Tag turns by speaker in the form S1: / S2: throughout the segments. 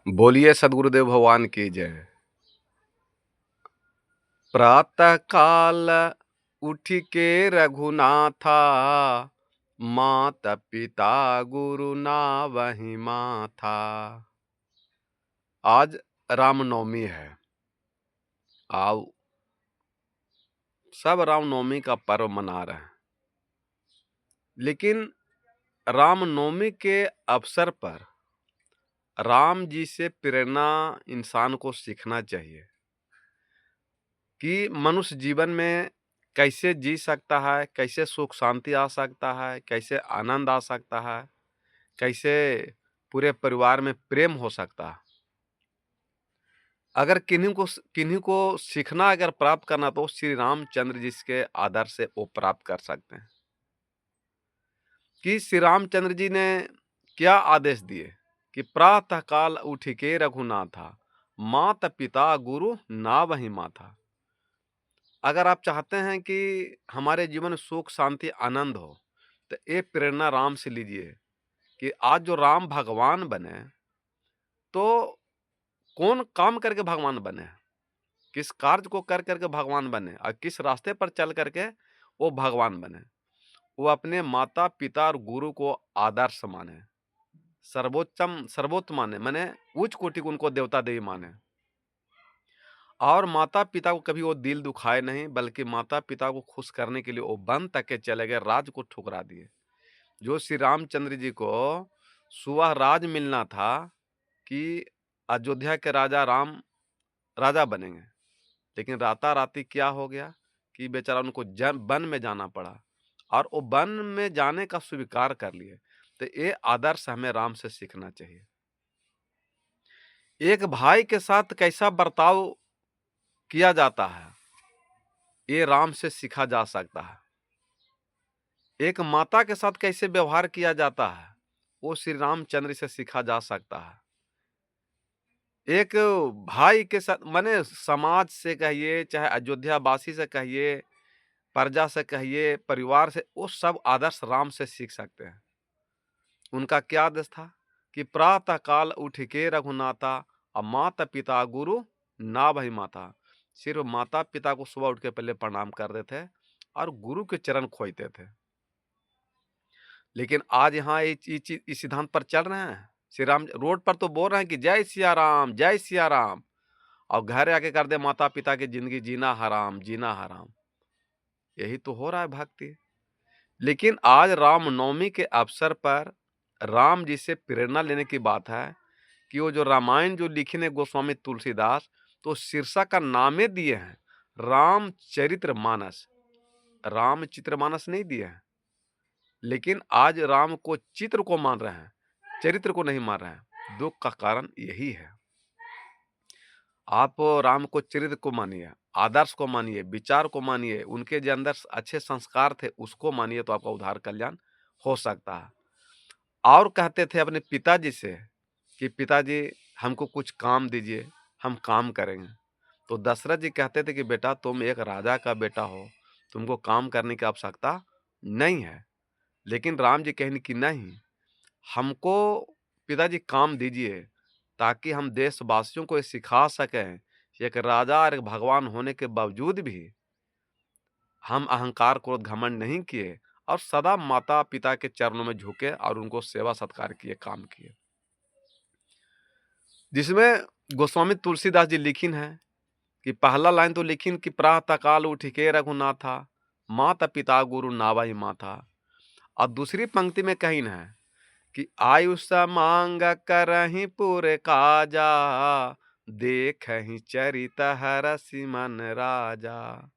S1: बोलिए सदगुरुदेव भगवान की जय। प्रातः काल उठ के रघुनाथा, माता पिता गुरु नावहि माथा। आज रामनवमी है। आओ सब रामनवमी का पर्व मना रहे हैं, लेकिन रामनवमी के अवसर पर राम जी से प्रेरणा इंसान को सीखना चाहिए कि मनुष्य जीवन में कैसे जी सकता है, कैसे सुख शांति आ सकता है, कैसे आनंद आ सकता है, कैसे पूरे परिवार में प्रेम हो सकता है। अगर किन्हीं को सीखना अगर प्राप्त करना तो श्री रामचंद्र जी के आदर्श से वो प्राप्त कर सकते हैं कि श्री रामचंद्र जी ने क्या आदेश दिए कि प्रातः काल उठ के रघुनाथा, माता पिता गुरु नावहि माथा। अगर आप चाहते हैं कि हमारे जीवन में सुख शांति आनंद हो तो ये प्रेरणा राम से लीजिए कि आज जो राम भगवान बने तो कौन काम करके भगवान बने, किस कार्य को कर करके भगवान बने और किस रास्ते पर चल करके वो भगवान बने। वो अपने माता पिता और गुरु को आदर्श माने, सर्वोच्चम सर्वोत्तम माने उच्च कोटि को उनको देवता देवी माने। और माता पिता को कभी वो दिल दुखाए नहीं, बल्कि माता पिता को खुश करने के लिए वो वन तक के चले गए, राज को ठुकरा दिए। जो श्री रामचंद्र जी को सुबह राज मिलना था कि अयोध्या के राजा राम राजा बनेंगे, लेकिन राता-राती क्या हो गया कि बेचारा उनको वन में जाना पड़ा और वो वन में जाने का स्वीकार कर लिए। तो ये आदर्श हमें राम से सीखना चाहिए। एक भाई के साथ कैसा बर्ताव किया जाता है, ये राम से सीखा जा सकता है। एक माता के साथ कैसे व्यवहार किया जाता है, वो श्री रामचंद्र से सीखा जा सकता है। एक भाई के साथ माने समाज से कहिए, चाहे अयोध्या वासी से कहिए, प्रजा से कहिए, परिवार से, वो सब आदर्श राम से सीख सकते हैं। उनका क्या आदेश था कि प्रातः काल उठ के रघुनाथा, और माता पिता गुरु नावहि माथा। सिर्फ माता पिता को सुबह उठ के पहले प्रणाम करते थे और गुरु के चरण खोजते थे। लेकिन आज यहाँ इस सिद्धांत पर चल रहे हैं। श्री राम रोड पर तो बोल रहे हैं कि जय सिया राम, जय सिया राम, और घर आके कर दे माता पिता की जिंदगी जीना हराम, जीना हराम। यही तो हो रहा है भक्ति। लेकिन आज रामनवमी के अवसर पर राम जी से प्रेरणा लेने की बात है कि वो जो रामायण जो लिखे ने गोस्वामी तुलसीदास, तो शीर्षक का नामे दिए हैं रामचरितमानस। रामचरितमानस नहीं दिए हैं, लेकिन आज राम को चित्र को मान रहे हैं, चरित्र को नहीं मान रहे हैं। दुख का कारण यही है। आप राम को चरित्र को मानिए, आदर्श को मानिए, विचार को मानिए, उनके जो अंदर अच्छे संस्कार थे उसको मानिए, तो आपका उद्धार कल्याण हो सकता है। और कहते थे अपने पिताजी से कि पिताजी हमको कुछ काम दीजिए, हम काम करेंगे। तो दशरथ जी कहते थे कि बेटा तुम एक राजा का बेटा हो, तुमको काम करने की आवश्यकता नहीं है। लेकिन राम जी कहें कि नहीं, हमको पिताजी काम दीजिए ताकि हम देशवासियों को ये सिखा सकें कि एक राजा और एक भगवान होने के बावजूद भी हम अहंकार क्रोध घमंड नहीं किए और सदा माता पिता के चरणों में झुके और उनको सेवा सत्कार किए, काम किए। जिसमें गोस्वामी तुलसीदास जी लिखिन है कि पहला लाइन तो लिखिन कि प्रातः काल उठ के रघुनाथा, माता पिता गुरु नावहि माथा। और दूसरी पंक्ति में कहिन है कि आयुष मांग करहि पुर काजा, देखहि चरित हरषि मन राजा।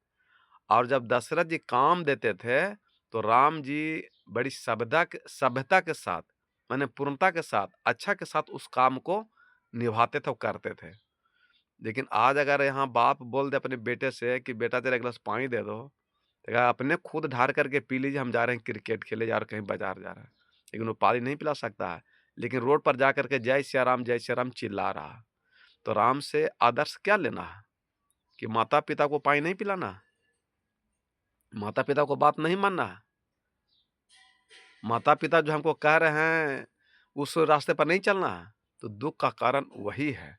S1: और जब दशरथ जी काम देते थे तो राम जी बड़ी सभ्यता के साथ, माने पूर्णता के साथ, अच्छा के साथ उस काम को निभाते थे और करते थे। लेकिन आज अगर यहाँ बाप बोल दे अपने बेटे से कि बेटा तेरा एक गिलास पानी दे दो, तो कहा अपने खुद ढार करके पी लीजिए, हम जा रहे हैं क्रिकेट खेले, जा रहे कहीं बाजार जा रहे हैं। लेकिन वो पानी नहीं पिला सकता है, लेकिन रोड पर जा करके जय सिया राम चिल्ला रहा है। तो राम से आदर्श क्या लेना है कि माता पिता को पानी नहीं पिलाना है, माता पिता को बात नहीं मानना है, माता पिता जो हमको कह रहे हैं उस रास्ते पर नहीं चलना है। तो दुख का कारण वही है।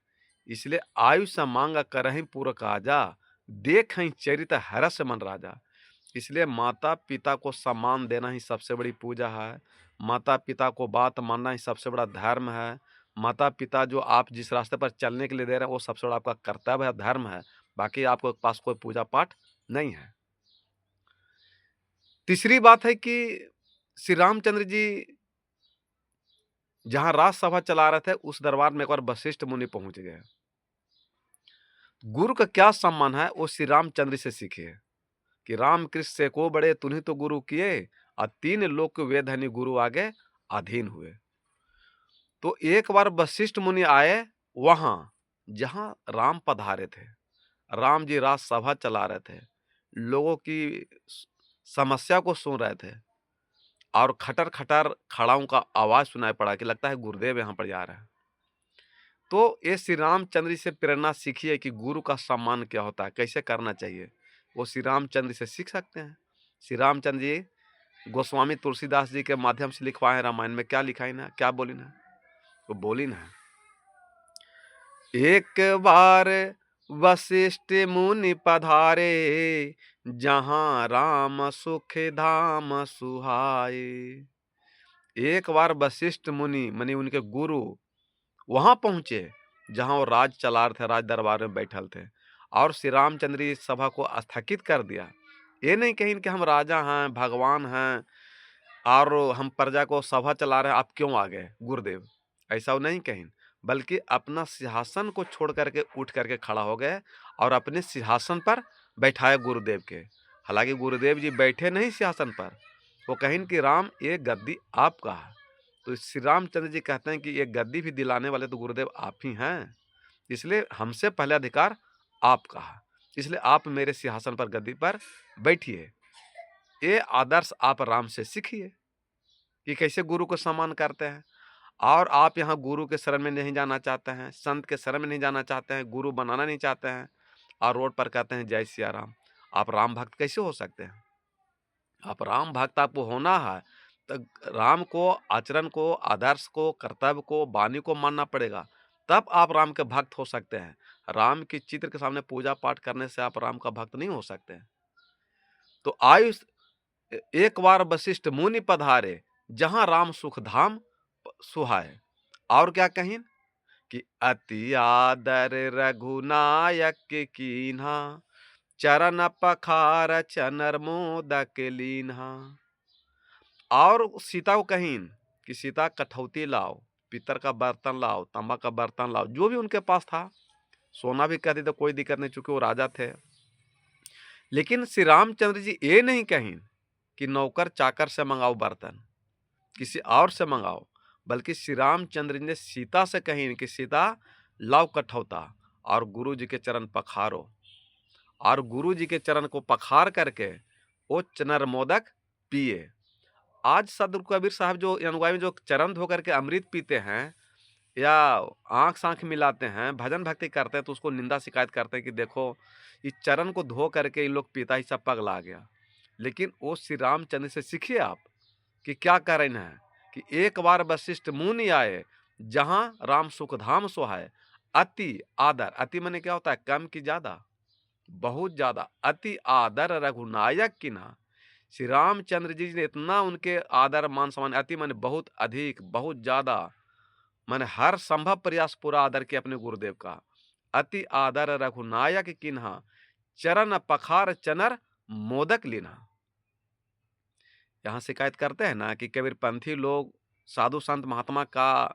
S1: इसलिए आयुष मांग करहिं पुर काजा, देखहिं चरित हरस मन राजा। इसलिए माता पिता को सम्मान देना ही सबसे बड़ी पूजा है। माता पिता को बात मानना ही सबसे बड़ा धर्म है। माता पिता जो आप जिस रास्ते पर चलने के लिए दे रहे हैं वो सबसे बड़ा आपका कर्तव्य है, धर्म है। बाकी आपके पास कोई पूजा पाठ नहीं है। तीसरी बात है कि श्री रामचंद्र जी जहां राजसभा चला रहे थे उस दरबार में एक बार वशिष्ठ मुनि पहुंच गए। गुरु का क्या सम्मान है वो श्री रामचंद्र से सीखे कि राम कृष्ण से को बड़े तुम्हें तो गुरु किए और 3 लोक वेद हनि गुरु आगे अधीन हुए। तो एक बार वशिष्ठ मुनि आए वहां जहां राम पधारे थे। राम जी राजसभा चला रहे थे, लोगों की समस्या को सुन रहे थे और खटर खटर खड़ाओं का आवाज सुनाई पड़ा कि लगता है गुरुदेव यहाँ पर जा रहे हैं। तो ये श्री रामचंद्र जी से प्रेरणा सीखिए कि गुरु का सम्मान क्या होता है, कैसे करना चाहिए, वो श्री रामचंद्र से सीख सकते हैं। श्री रामचंद्र जी गोस्वामी तुलसीदास जी के माध्यम से लिखवाए रामायण में। क्या लिखाई ना, क्या बोली ना, वो बोली ना, एक बार वशिष्ठ मुनि पधारे, जहां राम सुख धाम सुहाए। एक बार वशिष्ठ मुनि मानी उनके गुरु वहां पहुंचे जहां वो राज चला रहे थे, राज दरबार में बैठल थे, और श्री रामचंद्र जी सभा को स्थगित कर दिया। ये नहीं कहीं कि हम राजा हैं, भगवान हैं और हम प्रजा को सभा चला रहे हैं, आप क्यों आ गए गुरुदेव, ऐसा वो नहीं कहीं, बल्कि अपना सिंहासन को छोड़ करके उठ करके खड़ा हो गए और अपने सिंहासन पर बैठाए गुरुदेव के। हालांकि गुरुदेव जी बैठे नहीं सिंहासन पर, वो कहीं कि राम ये गद्दी आपका है। तो श्री रामचंद्र जी कहते हैं कि ये गद्दी भी दिलाने वाले तो गुरुदेव आप ही हैं, इसलिए हमसे पहले अधिकार आपका है, इसलिए आप मेरे सिंहासन पर गद्दी पर बैठिए। ये आदर्श आप राम से सीखिए कि कैसे गुरु को सम्मान करते हैं। और आप यहाँ गुरु के शरण में नहीं जाना चाहते हैं, संत के शरण में नहीं जाना चाहते हैं, गुरु बनाना नहीं चाहते हैं और रोड पर कहते हैं जय सिया राम, आप राम भक्त कैसे हो सकते हैं? आप राम भक्त आपको होना है तो राम को, आचरण को, आदर्श को, कर्तव्य को, वाणी को मानना पड़ेगा, तब आप राम के भक्त हो सकते हैं। राम के चित्र के सामने पूजा पाठ करने से आप राम का भक्त नहीं हो सकते हैं। तो आयुष एक बार वशिष्ठ मुनि पधारे, जहां राम सुख धाम सुहाए। और क्या कहीं कि अति आदर रघुनायक कीन्हा, चरण पखार चनर मोदक लीन्हा। और सीता को कहीं कि सीता कठौती लाओ, पीतल का बर्तन लाओ, तांबा का बर्तन लाओ, जो भी उनके पास था, सोना भी कहते तो कोई दिक्कत नहीं चूंकि वो राजा थे। लेकिन श्री रामचंद्र जी ये नहीं कहीं कि नौकर चाकर से मंगाओ बर्तन, किसी और से मंगाओ, बल्कि श्री रामचंद्र जी ने सीता से कहीं कि सीता लाओ कठौता और गुरु जी के चरण पखारो, और गुरु जी के चरण को पखार करके वो चनर मोदक पिए। आज सदगुरु कबीर साहब जो अनुगामी में जो चरण धो करके अमृत पीते हैं या आंख सांख मिलाते हैं, भजन भक्ति करते हैं, तो उसको निंदा शिकायत करते हैं कि देखो इस चरण को धो करके इन लोग पीता ही सब पगला गया। लेकिन वो श्री रामचंद्र से सीखिए आप कि क्या कह रहे हैं कि एक बार वशिष्ठ मुनि आए, जहां राम सुख धाम सोहाए। अति आदर, अति माने क्या होता है, कम की ज्यादा, बहुत ज्यादा, अति आदर रघुनायक की ना। श्री रामचंद्र जी ने इतना उनके आदर मान सम्मान, अति माने बहुत अधिक, बहुत ज्यादा, मैंने हर संभव प्रयास पूरा आदर किया अपने गुरुदेव का। अति आदर रघुनायक किन्हा, चरण पखार चनर मोदक लीना। यहाँ शिकायत करते हैं ना कि कबीरपंथी लोग साधु संत महात्मा का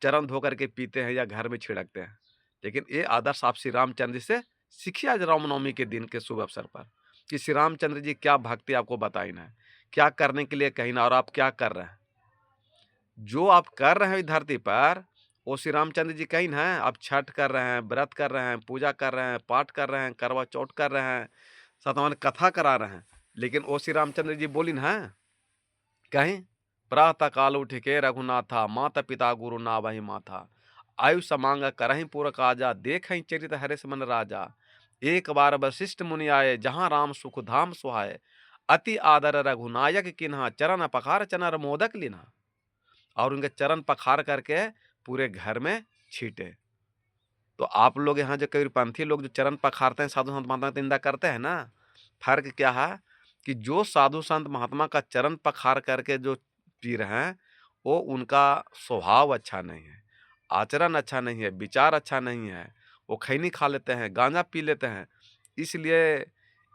S1: चरण धो करके पीते हैं या घर में छिड़कते हैं, लेकिन ये आदर्श आप श्री रामचंद्र जी से सीखिए आज रामनवमी के दिन के शुभ अवसर पर कि श्री रामचंद्र जी क्या भक्ति आपको बताई ना है, क्या करने के लिए कही ना, और आप क्या कर रहे हैं। जो आप कर रहे हैं इस धरती पर वो श्री रामचंद्र जी कहीं है। आप छठ कर रहे हैं, व्रत कर रहे हैं, पूजा कर रहे हैं, पाठ कर रहे हैं, करवा चौथ कर रहे हैं, सतवन कथा करा रहे हैं, लेकिन वो श्री रामचंद्र जी बोली ना है कहीं प्रातः काल उठ के रघुनाथा, माता पिता गुरु ना वही माथा, आयुष मांग करहीं पूर काजा, देखहीं चरित हरे मन राजा। एक बार वशिष्ठ मुनि आए, जहां राम सुख धाम सुहाए। अति आदर रघुनायक किन्हा, चरण पखार चनर मोदक लिन्हा। और उनके चरण पखार करके पूरे घर में छीटे। तो आप लोग यहाँ जो कबीरपंथी लोग जो चरण पखारते हैं, साधु संत महात्मा की निंदा करते हैं ना, फर्क क्या है कि जो साधु संत महात्मा का चरण पखार करके जो पी रहे हैं, वो उनका स्वभाव अच्छा नहीं है, आचरण अच्छा नहीं है, विचार अच्छा नहीं है। वो खैनी खा लेते हैं, गांजा पी लेते हैं, इसलिए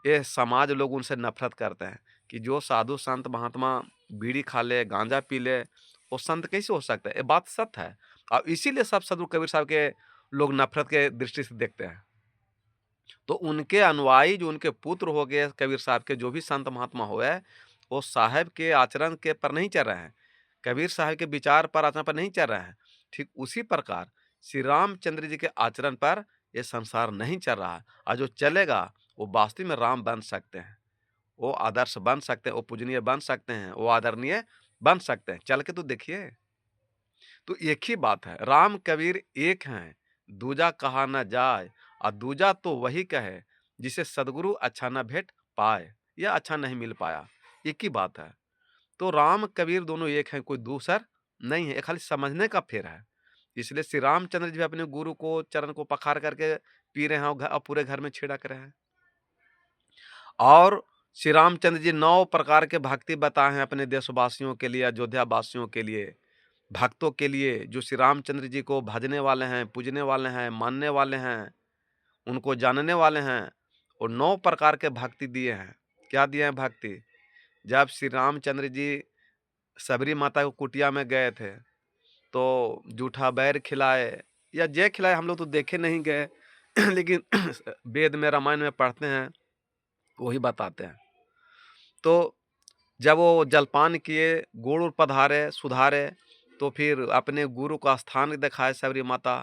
S1: ये समाज लोग उनसे नफरत करते हैं कि जो साधु संत महात्मा बीड़ी खा ले, गांजा पी ले, वो संत कैसे हो सकता है? ये बात सत्य है। और इसीलिए सब सदगुरु कबीर साहब के लोग नफरत के दृष्टि से देखते हैं। तो उनके अनुयायी जो उनके पुत्र हो गए कबीर साहब के, जो भी संत महात्मा हुए, वो साहब के आचरण के पर नहीं चल रहे हैं, कबीर साहब के विचार पर, आचरण पर नहीं चल रहे हैं। ठीक उसी प्रकार श्री रामचंद्र जी के आचरण पर ये संसार नहीं चल रहा है, और जो चलेगा वो वास्तव में राम बन सकते हैं, वो आदर्श बन सकते हैं, वो पूजनीय बन सकते हैं, वो आदरणीय बन सकते हैं। चल के तो देखिए। तो एक ही बात है, राम कबीर एक हैं, दूजा कहा न जाए, और दूजा तो वही कहे जिसे सदगुरु अच्छा न भेंट पाए या अच्छा नहीं मिल पाया। एक ही बात है। तो राम कबीर दोनों एक हैं, कोई दूसर नहीं है, ये खाली समझने का फेर है। इसलिए श्री रामचंद्र जी भी अपने गुरु को चरण को पखार करके पी रहे हैं, और पूरे घर में छिड़क रहे हैं। और श्री रामचंद्र जी 9 प्रकार के भक्ति बताए हैं अपने देशवासियों के लिए, अयोध्या वासियों के लिए, भक्तों के लिए, जो श्री रामचंद्र जी को भजने वाले हैं, पूजने वाले हैं, मानने वाले हैं, उनको जानने वाले हैं। और 9 प्रकार के भक्ति दिए हैं। क्या दिए हैं भक्ति? जब श्री रामचंद्र जी सबरी माता को कुटिया में गए थे, तो जूठा बैर खिलाए या जे खिलाए, हम लोग तो देखे नहीं गए लेकिन वेद में, रामायण में पढ़ते हैं, वही बताते हैं। तो जब वो जलपान किए, गुड़ पधारे, सुधारे, तो फिर अपने गुरु का स्थान दिखाए सबरी माता।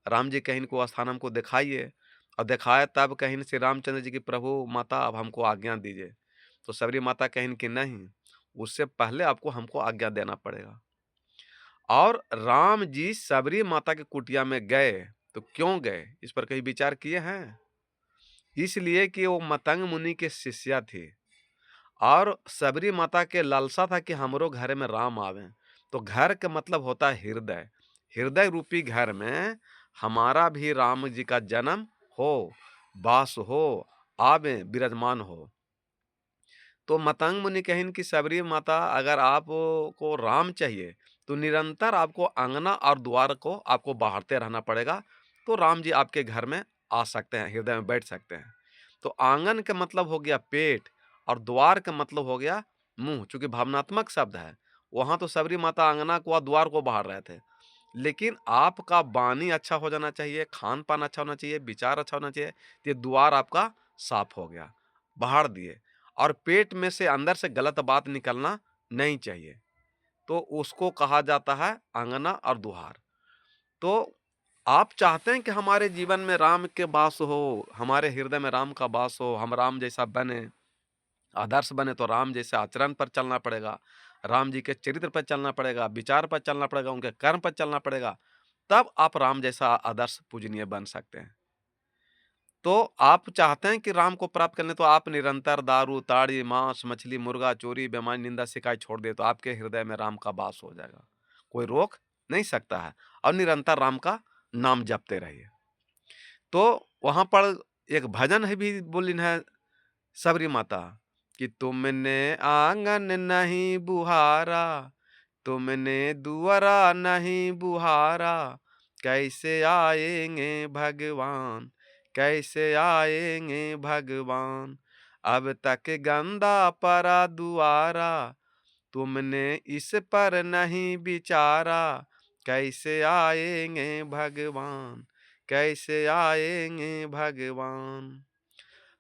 S1: राम जी कहीं इनको स्थान हमको दिखाइए, और दिखाए तब कहीं श्री रामचंद्र जी की प्रभु माता अब हमको आज्ञा दीजिए। तो सबरी माता कहीं कि नहीं, उससे पहले आपको हमको आज्ञा देना पड़ेगा। और राम जी सबरी माता की कुटिया में गए, तो क्यों गए, इस पर कहीं विचार किए हैं? इसलिए कि वो मतंग मुनि के शिष्या थी, और सबरी माता के लालसा था कि हमरो घर में राम आवे। तो घर का मतलब होता है हृदय, हृदय रूपी घर में हमारा भी राम जी का जन्म हो, वास हो, आवे, विराजमान हो। तो मतंग मुनि कहिन कि सबरी माता, अगर आपको राम चाहिए तो निरंतर आपको अंगना और द्वार को आपको बाहरते रहना पड़ेगा, तो राम जी आपके घर में आ सकते हैं, हृदय में बैठ सकते हैं। तो आंगन का मतलब हो गया पेट, और द्वार का मतलब हो गया मुंह, चूंकि भावनात्मक शब्द है। वहां तो सबरी माता आंगना को और द्वार को बाहर रहे थे, लेकिन आपका वाणी अच्छा हो जाना चाहिए, खान पान अच्छा होना चाहिए, विचार अच्छा होना चाहिए, तो ये द्वार आपका साफ हो गया, बाहर दिए। और पेट में से, अंदर से गलत बात निकलना नहीं चाहिए, तो उसको कहा जाता है आंगना और दुआर। तो आप चाहते हैं कि हमारे जीवन में राम के वास हो, हमारे हृदय में राम का वास हो, हम राम जैसा बने, आदर्श बने, तो राम जैसे आचरण पर चलना पड़ेगा, राम जी के चरित्र पर चलना पड़ेगा, विचार पर चलना पड़ेगा, उनके कर्म पर चलना पड़ेगा, तब आप राम जैसा आदर्श पूजनीय बन सकते हैं। तो आप चाहते हैं कि राम को प्राप्त करने, तो आप निरंतर दारू, ताड़ी, मांस, मछली, मुर्गा, चोरी, बेईमानी, निंदा, शिकायत छोड़ दे, तो आपके हृदय में राम का वास हो जाएगा, कोई रोक नहीं सकता है। और निरंतर राम का नाम जपते रहिए। तो वहां पर एक भजन है भी बोलिन है सबरी माता कि तुमने आंगन नहीं बुहारा, तुमने दुआरा नहीं बुहारा, कैसे आएंगे भगवान, कैसे आएंगे भगवान, अब तक गंदा पड़ा दुआरा, तुमने इस पर नहीं विचारा, कैसे आएंगे भगवान, कैसे आएंगे भगवान।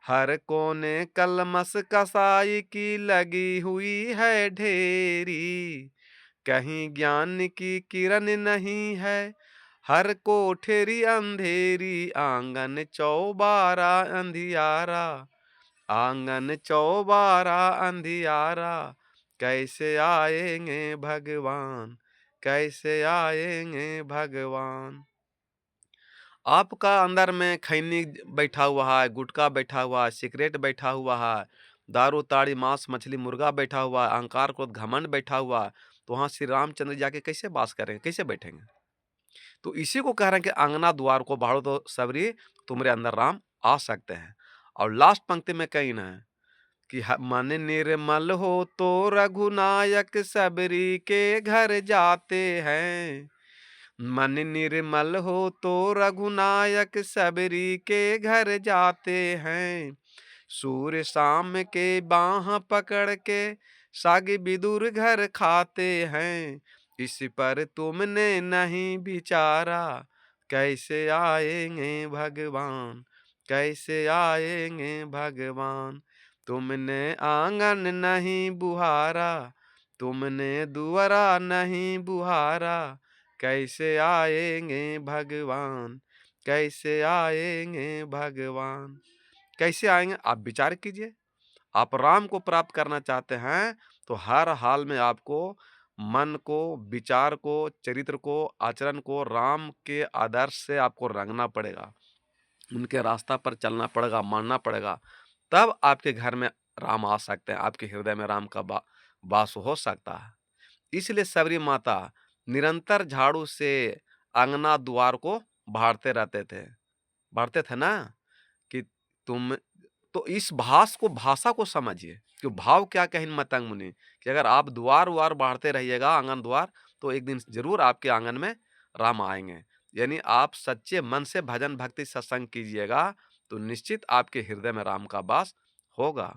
S1: हर कोने कलमस कसाई की लगी हुई है ढेरी, कहीं ज्ञान की किरण नहीं है, हर कोठरी अंधेरी, आंगन चौबारा अंधियारा, आंगन चौबारा अंधियारा, कैसे आएंगे भगवान, कैसे आएंगे भगवान। आपका अंदर में खैनी बैठा हुआ है, गुटखा बैठा हुआ है, सिगरेट बैठा हुआ है, दारू, ताड़ी, मांस, मछली, मुर्गा बैठा हुआ है, अहंकार, क्रोध, घमंड बैठा हुआ है, तो वहाँ श्री रामचंद्र जाके कैसे वास करेंगे, कैसे बैठेंगे? तो इसी को कह रहे हैं कि अंगना द्वार को बाढ़ो तो सबरी तुम्हारे अंदर राम आ सकते हैं। और लास्ट पंक्ति में कही ना है कि मन निर्मल हो तो रघुनायक सबरी के घर जाते हैं। मन निर्मल हो तो रघुनायक सबरी के घर जाते हैं। सूर्य शाम के बाह पकड़ के साग विदुर घर खाते हैं। इस पर तुमने नहीं विचारा, कैसे आएंगे भगवान, कैसे आएंगे भगवान। तुमने आंगन नहीं बुहारा, तुमने दुआरा नहीं बुहारा, कैसे आएंगे भगवान, कैसे आएंगे भगवान। कैसे आएंगे आप विचार कीजिए। आप राम को प्राप्त करना चाहते हैं तो हर हाल में आपको मन को, विचार को, चरित्र को, आचरण को राम के आदर्श से आपको रंगना पड़ेगा। उनके रास्ता पर चलना पड़ेगा, मानना पड़ेगा। तब आपके घर में राम आ सकते हैं, आपके हृदय में राम का वास हो सकता है। इसलिए सबरी माता निरंतर झाड़ू से अंगना द्वार को बहारते रहते थे। बढ़ते थे ना कि तुम तो इस भाषा को समझिए कि भाव क्या कहे मतंग मुनि कि अगर आप द्वार वार बढ़ते रहिएगा आंगन द्वार तो एक दिन जरूर आपके आंगन में राम आएंगे। यानी आप सच्चे मन से भजन भक्ति सत्संग कीजिएगा तो निश्चित आपके हृदय में राम का वास होगा।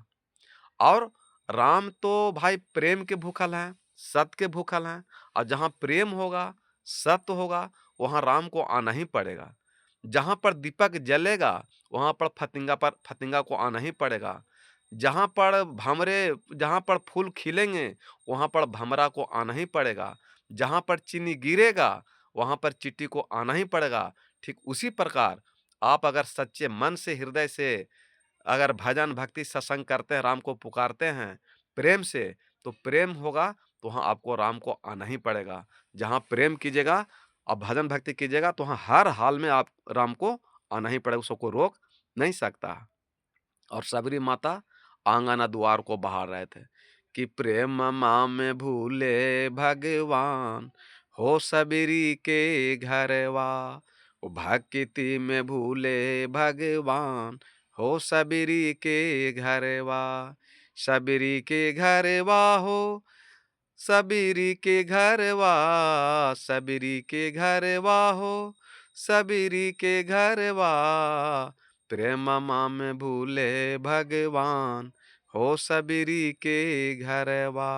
S1: और राम तो भाई प्रेम के भूखल हैं, सत्य के भूखल हैं। और जहाँ प्रेम होगा, सत्य होगा, वहाँ राम को आना ही पड़ेगा। जहाँ पर दीपक जलेगा, वहाँ पर फतिंगा को आना ही पड़ेगा। जहाँ पर फूल खिलेंगे, वहाँ पर भंवरा को आना ही पड़ेगा। जहाँ पर चीनी गिरेगा, वहाँ पर चींटी को आना ही पड़ेगा। ठीक उसी प्रकार आप अगर सच्चे मन से, हृदय से अगर भजन भक्ति सत्संग करते हैं, राम को पुकारते हैं प्रेम से, तो प्रेम होगा तो वहाँ आपको राम को आना ही पड़ेगा। जहाँ प्रेम कीजिएगा और भजन भक्ति कीजिएगा तो वहाँ हर हाल में आप राम को आना ही पड़ेगा, उसको कोई रोक नहीं सकता। और सबरी माता आंगन द्वार को बहार रहे थे कि प्रेम माँ में भूले भगवान, हो सबरी के घरवा। वो भक्ति में भूले भगवान, हो सबरी के घरवा। सबरी के घरवा हो, सबरी के घरवा, सबरी के घरवा हो, सबरी के घरवा। प्रेम में भूले भगवान, हो सबरी के घरवा।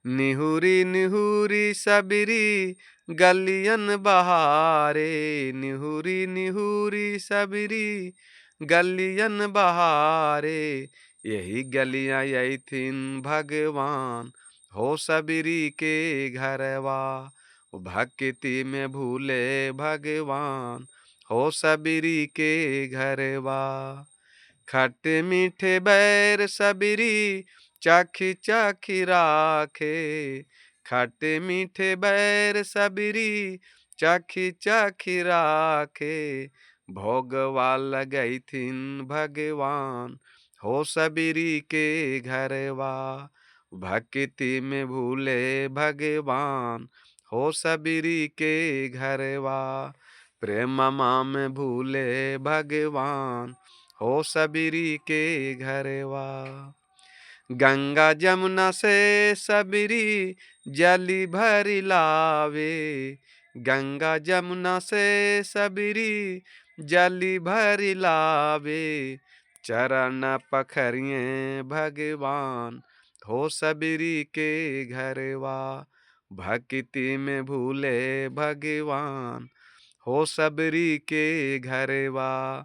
S1: निहुरी निहुरी सबरी गलियन बहारे, निहुरी निहुरी सबरी गलियन बहारे। यही गलियां यही थीन भगवान, हो सबरी के घरवा। भक्ति में भूले भगवान, हो सबरी के घरवा। खट्टे मीठे बैर सबरी चाखी चाखी राखे, खट्टे मीठे बैर सबरी चाखी चाखी राखे। भोगवा लगई थिन भगवान, हो सबरी के घरवा। भक्ति में भूले भगवान, हो सबरी के घरवा। प्रेम में भूले भगवान, हो सबरी के घरवा। गंगा जमुना से सबरी जली भरी लावे, गंगा जमुना से सबरी जली भरी लावे। चरण पखरिए भगवान, हो सबरी के घरवा। भक्ति में भूले भगवान, हो सबरी के घरवा।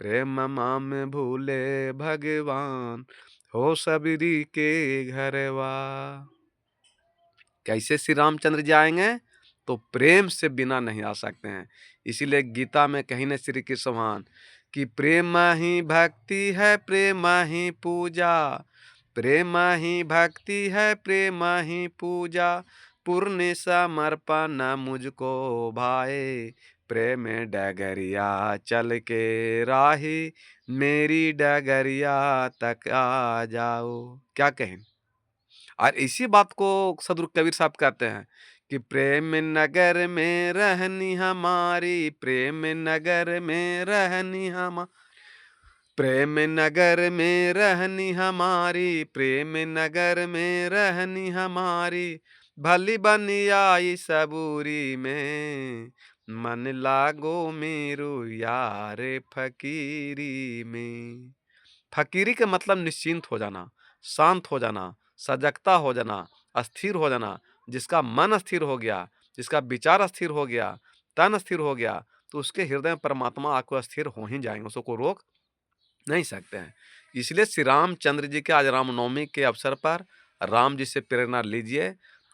S1: प्रेम में भूले भगवान, हो सबरी के घरवा। कैसे श्री रामचंद्र जी आएंगे? तो प्रेम से बिना नहीं आ सकते हैं। इसीलिए गीता में कहीं न श्री कृष्ण भगवान कि प्रेम ही भक्ति है, प्रेम ही पूजा, प्रेम ही भक्ति है, प्रेम ही पूजा। पूर्ण समर्पण मुझको भाए, प्रेम डगरिया चल के राही, मेरी डगरिया तक आ जाओ। क्या कहें? और इसी बात को सदगुरु कबीर साहब कहते हैं कि प्रेम नगर में रहनी हमारी, प्रेम नगर में रहनी हम, प्रेम नगर में रहनी हमारी, प्रेम नगर में रहनी हमारी, भली बनी आई सबूरी में, मन लागो मेरो यार फकीरी में। फकीरी के मतलब निश्चिंत हो जाना, शांत हो जाना, सजगता हो जाना, अस्थिर हो जाना। जिसका मन स्थिर हो गया, जिसका विचार स्थिर हो गया, तन स्थिर हो गया, तो उसके हृदय में परमात्मा आपको स्थिर हो ही जाएंगे, उसको रोक नहीं सकते हैं। इसलिए श्री रामचंद्र जी के आज रामनवमी के अवसर पर राम जी से प्रेरणा लीजिए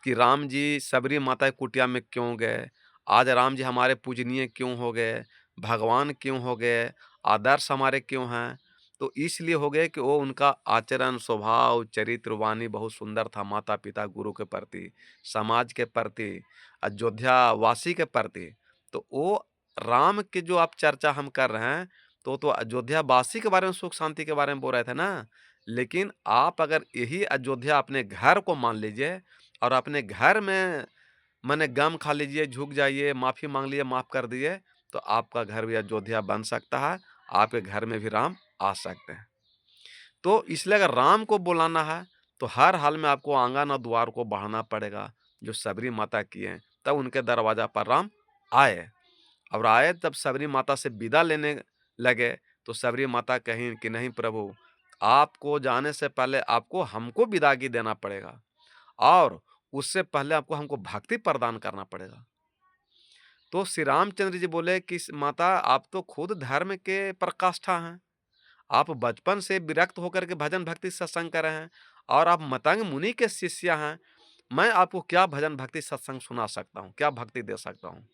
S1: कि राम जी सबरी माता की कुटिया में क्यों गए, आज राम जी हमारे पूजनीय क्यों हो गए, भगवान क्यों हो गए, आदर्श हमारे क्यों हैं। तो इसलिए हो गए कि वो उनका आचरण, स्वभाव, चरित्र, वाणी बहुत सुंदर था, माता पिता गुरु के प्रति, समाज के प्रति, अयोध्या वासी के प्रति। तो वो राम की जो आप चर्चा हम कर रहे हैं, तो अयोध्या वासी के बारे में, सुख शांति के बारे में बोल रहे थे ना। लेकिन आप अगर यही अयोध्या अपने घर को मान लीजिए और अपने घर में माने गम खा लीजिए, झुक जाइए, माफ़ी माँग लीजिए, माफ़ कर दिए, तो आपका घर भी अयोध्या बन सकता है, आपके घर में भी राम आ सकते हैं। तो इसलिए अगर राम को बुलाना है, तो हर हाल में आपको आंगन और द्वार को बढ़ाना पड़ेगा, जो सबरी माता किए, तब उनके दरवाज़ा पर राम आए। और आए तब सबरी माता से विदा लेने लगे, तो सबरी माता कहीं कि नहीं प्रभु, आपको जाने से पहले आपको हमको विदागी देना पड़ेगा और उससे पहले आपको हमको भक्ति प्रदान करना पड़ेगा। तो श्री रामचंद्र जी बोले कि माता आप तो खुद धर्म के प्रकाष्ठा हैं, आप बचपन से विरक्त होकर के भजन भक्ति सत्संग कर रहे हैं और आप मतंग मुनि के शिष्य हैं, मैं आपको क्या भजन भक्ति सत्संग सुना सकता हूँ, क्या भक्ति दे सकता हूँ।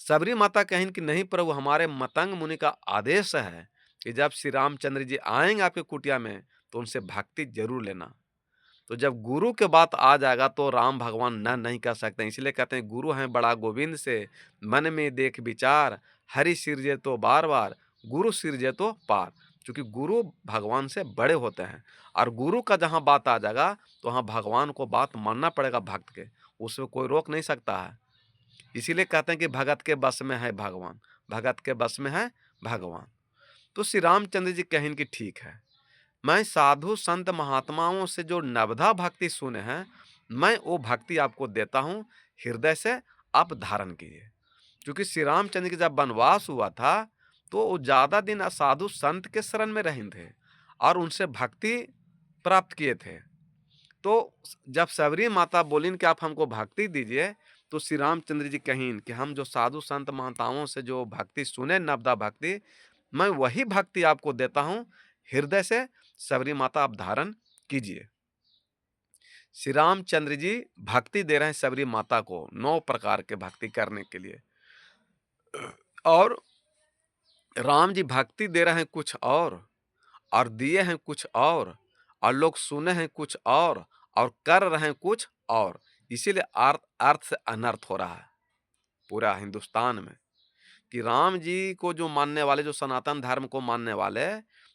S1: सबरी माता कहीं कि नहीं प्रभु, हमारे मतंग मुनि का आदेश है कि जब श्री रामचंद्र जी आएंगे आपके कुटिया में, तो उनसे भक्ति जरूर लेना। तो जब गुरु के बात आ जाएगा तो राम भगवान न नहीं कर सकते, इसलिए कहते हैं गुरु हैं बड़ा गोविंद से, मन में देख विचार, हरि सिरजे तो बार बार, गुरु सिरजे तो पार। क्योंकि गुरु भगवान से बड़े होते हैं और गुरु का जहाँ बात आ जाएगा, तो वहाँ भगवान को बात मानना पड़ेगा भक्त के, उसमें कोई रोक नहीं सकता है। इसीलिए कहते हैं कि भगत के बस में है भगवान, भगत के बस में है भगवान। तो श्री रामचंद्र जी कहें कि ठीक है, मैं साधु संत महात्माओं से जो नवधा भक्ति सुने हैं, मैं वो भक्ति आपको देता हूँ, हृदय से आप धारण कीजिए। क्योंकि श्री रामचंद्र की जब वनवास हुआ था, तो वो ज़्यादा दिन साधु संत के शरण में रहे थे और उनसे भक्ति प्राप्त किए थे। तो जब सबरी माता बोलीं कि आप हमको भक्ति दीजिए, तो श्री रामचंद्र जी कहीं कि हम जो साधु संत महात्माओं से जो भक्ति सुने, नवदा भक्ति, मैं वही भक्ति आपको देता हूँ, हृदय से सबरी माता आप धारण कीजिए। श्री रामचंद्र जी भक्ति दे रहे हैं सबरी माता को 9 प्रकार के भक्ति करने के लिए, और राम जी भक्ति दे रहे हैं कुछ और दिए हैं कुछ और लोग सुने हैं कुछ और कर रहे हैं कुछ और। इसीलिए अर्थ अर्थ से अनर्थ हो रहा है पूरा हिंदुस्तान में कि राम जी को जो मानने वाले, जो सनातन धर्म को मानने वाले,